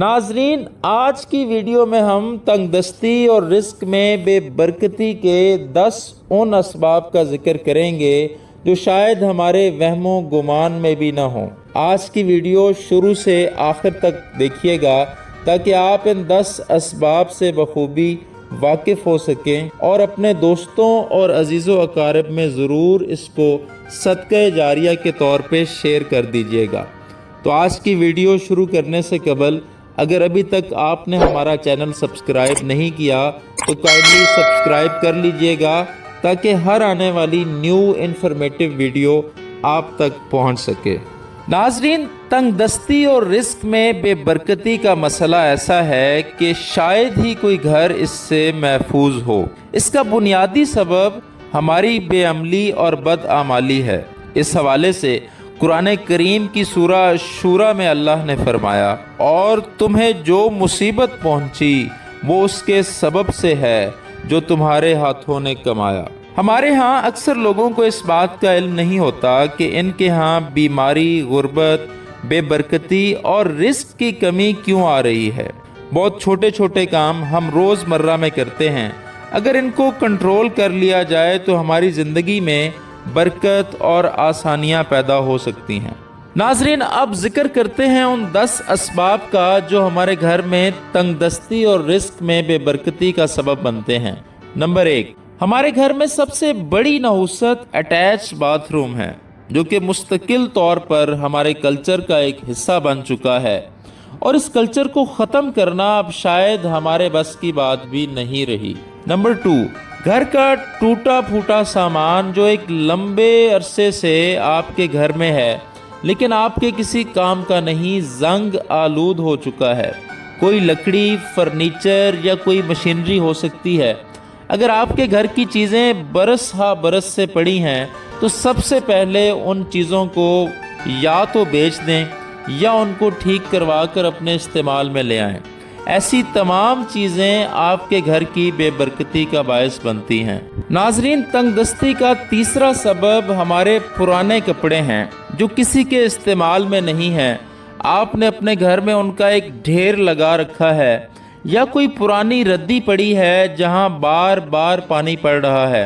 नाजरीन, आज की वीडियो में हम तंगदस्ती और रिस्क में बेबरकती के 10 उन असबाब का जिक्र करेंगे जो शायद हमारे वहमो गुमान में भी ना हो। आज की वीडियो शुरू से आखिर तक देखिएगा ताकि आप इन 10 असबाब से बखूबी वाकिफ़ हो सकें और अपने दोस्तों और अजीज़ो अकारब में ज़रूर इसको सदक़ा जारिया के तौर पे शेयर कर दीजिएगा। तो आज की वीडियो शुरू करने से कबल अगर अभी तक आपने हमारा चैनल सब्सक्राइब नहीं किया तो काइंडली सब्सक्राइब कर लीजिएगा ताकि हर आने वाली न्यू इन्फॉर्मेटिव वीडियो आप तक पहुंच सके। नाजरीन, तंगदस्ती और रिस्क में बेबरकती का मसला ऐसा है कि शायद ही कोई घर इससे महफूज हो। इसका बुनियादी सबब हमारी बेअमली और बदआमाली है। इस हवाले से कुरान करीम की सूरा शूरा में अल्लाह ने फरमाया, और तुम्हें जो मुसीबत पहुंची वो उसके सबब से है जो तुम्हारे हाथों ने कमाया। हमारे यहाँ अक्सर लोगों को इस बात का इल्म नहीं होता कि इनके यहाँ बीमारी, गुर्बत, बेबरकती और रिस्क की कमी क्यों आ रही है। बहुत छोटे छोटे काम हम रोज़मर्रा में करते हैं, अगर इनको कंट्रोल कर लिया जाए तो हमारी ज़िंदगी में बरकत और आसानियां पैदा हो सकती हैं। नाजरीन, अब जिक्र करते हैं उन 10 असबाब का जो हमारे घर में तंगदस्ती और रिस्क में बेबरकती का सबब बनते हैं। नंबर 1, हमारे घर में सबसे बड़ी नहुसत अटैच बाथरूम है, जो कि मुस्तकिल तौर पर हमारे कल्चर का एक हिस्सा बन चुका है और इस कल्चर को ख़त्म करना अब शायद हमारे बस की बात भी नहीं रही। नंबर 2, घर का टूटा फूटा सामान जो एक लंबे अरसे से आपके घर में है लेकिन आपके किसी काम का नहीं, जंग आलूद हो चुका है। कोई लकड़ी, फर्नीचर या कोई मशीनरी हो सकती है। अगर आपके घर की चीज़ें बरस हा बरस से पड़ी हैं तो सबसे पहले उन चीज़ों को या तो बेच दें या उनको ठीक करवा कर अपने इस्तेमाल में ले आएं। ऐसी तमाम चीज़ें आपके घर की बेबरकती का बायस बनती हैं। नाजरीन, तंगदस्ती का तीसरा सबब हमारे पुराने कपड़े हैं जो किसी के इस्तेमाल में नहीं हैं। आपने अपने घर में उनका एक ढेर लगा रखा है या कोई पुरानी रद्दी पड़ी है जहां बार बार पानी पड़ रहा है,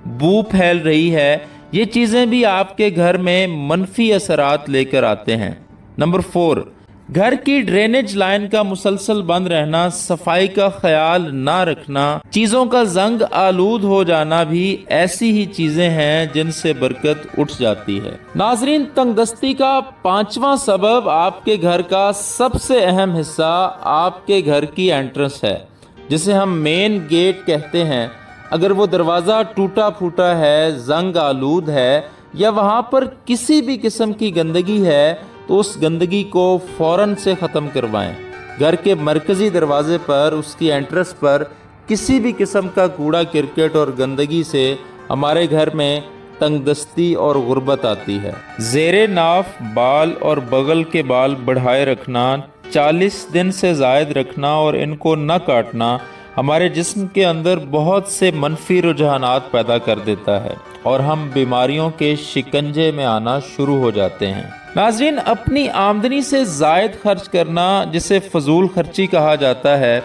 बू फैल रही है। ये चीज़ें भी आपके घर में मनफी असरात लेकर आते हैं। नंबर 4, घर की ड्रेनेज लाइन का मुसलसल बंद रहना, सफाई का ख्याल ना रखना, चीज़ों का जंग आलूद हो जाना भी ऐसी ही चीज़ें हैं जिनसे बरकत उठ जाती है। नाजरीन, तंगदस्ती का 5वां सबब आपके घर का सबसे अहम हिस्सा आपके घर की एंट्रेंस है, जिसे हम मेन गेट कहते हैं। अगर वो दरवाज़ा टूटा फूटा है, जंग आलूद है या वहाँ पर किसी भी किस्म की गंदगी है तो उस गंदगी को फ़ौरन से ख़त्म करवाएं। घर के मरकज़ी दरवाज़े पर, उसकी एंट्रेंस पर किसी भी किस्म का कूड़ा करकट और गंदगी से हमारे घर में तंगदस्ती और गुर्बत आती है। ज़ेरे नाफ बाल और बगल के बाल बढ़ाए रखना, 40 दिन से ज़ायद रखना और इनको न काटना हमारे जिस्म के अंदर बहुत से मनफी रुझानात पैदा कर देता है और हम बीमारियों के शिकंजे में आना शुरू हो जाते हैं। नाज़रीन, अपनी आमदनी से ज़ायद खर्च करना, जिसे फजूल खर्ची कहा जाता है,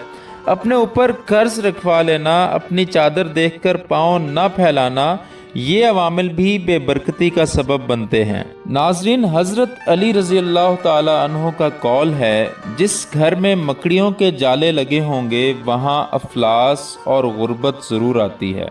अपने ऊपर कर्ज रखवा लेना, अपनी चादर देखकर पाँव न फैलाना, ये अवामिल भी बेबरकती का सबब बनते हैं। नाज़रीन, हज़रत अली रज़ी अल्लाह ताला अन्हो का कौल है, जिस घर में मकड़ियों के जाले लगे होंगे वहाँ अफलास और गुर्बत ज़रूर आती है।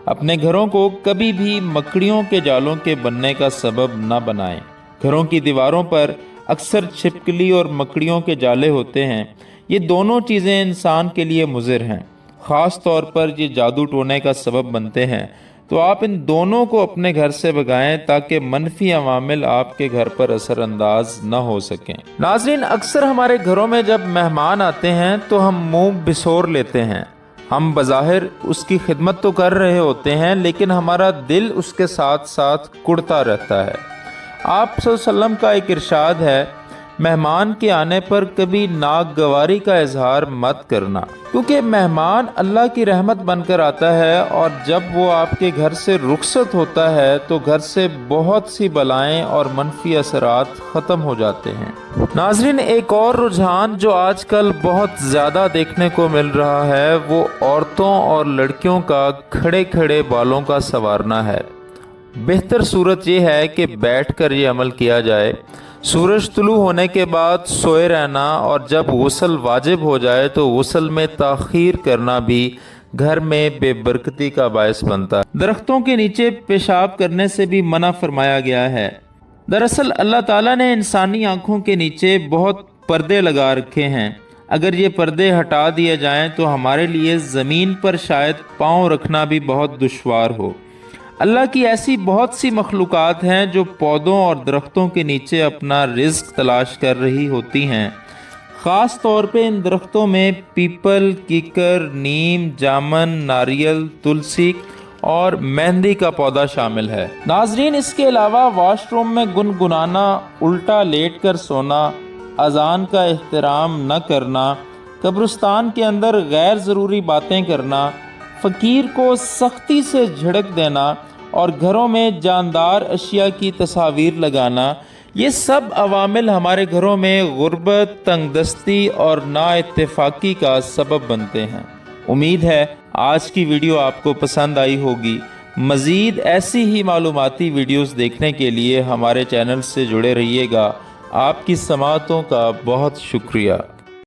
अपने घरों को कभी भी मकड़ियों के जालों के बनने का सबब न बनाएं। घरों की दीवारों पर अक्सर छिपकली और मकड़ियों के जाले होते हैं। ये दोनों चीज़ें इंसान के लिए मुज़िर हैं, ख़ास तौर पर ये जादू टोने का सबब बनते हैं। तो आप इन दोनों को अपने घर से भगाएं ताकि मनफी अवामिल आपके घर पर असरअंदाज न हो सकें। नाज़रीन, अक्सर हमारे घरों में जब मेहमान आते हैं तो हम मुंह बिसोर लेते हैं। हम बज़ाहिर उसकी खिदमत तो कर रहे होते हैं लेकिन हमारा दिल उसके साथ साथ कुढ़ता रहता है। आप सल्लल्लाहु अलैहि वसल्लम का एक इरशाद है مہمان کے آنے پر کبھی ناگواری کا اظہار مت کرنا، کیونکہ مہمان اللہ کی رحمت بن کر آتا ہے، اور جب وہ آپ کے گھر سے رخصت ہوتا ہے تو گھر سے بہت سی بلائیں اور منفی اثرات ختم ہو جاتے ہیں۔ ناظرین، ایک اور رجحان جو آج کل بہت زیادہ دیکھنے کو مل رہا ہے وہ عورتوں اور لڑکیوں کا کھڑے کھڑے بالوں کا سنوارنا ہے۔ بہتر صورت یہ ہے کہ بیٹھ کر یہ عمل کیا جائے۔ سورج طلوع ہونے کے بعد سوئے رہنا، اور جب غسل واجب ہو جائے تو غسل میں تاخیر کرنا بھی گھر میں بے برکتی کا باعث بنتا ہے۔ درختوں کے نیچے پیشاب کرنے سے بھی منع فرمایا گیا ہے۔ دراصل اللہ تعالیٰ نے انسانی آنکھوں کے نیچے بہت پردے لگا رکھے ہیں۔ اگر یہ پردے ہٹا دیے جائیں تو ہمارے لیے زمین پر شاید پاؤں رکھنا بھی بہت دشوار ہو۔ اللہ کی ایسی بہت سی مخلوقات ہیں جو پودوں اور درختوں کے نیچے اپنا رزق تلاش کر رہی ہوتی ہیں۔ خاص طور پہ ان درختوں میں پیپل، کیکر، نیم، جامن، ناریل، تلسی اور مہندی کا پودا شامل ہے۔ ناظرین، اس کے علاوہ واش روم میں گنگنانا، الٹا لیٹ کر سونا، اذان کا احترام نہ کرنا، قبرستان کے اندر غیر ضروری باتیں کرنا، فقیر کو سختی سے جھڑک دینا اور گھروں میں جاندار اشیاء کی تصاویر لگانا، یہ سب عوامل ہمارے گھروں میں غربت، تنگ دستی اور نا اتفاقی کا سبب بنتے ہیں۔ امید ہے آج کی ویڈیو آپ کو پسند آئی ہوگی۔ مزید ایسی ہی معلوماتی ویڈیوز دیکھنے کے لیے ہمارے چینل سے جڑے رہیے گا۔ آپ کی سماعتوں کا بہت شکریہ۔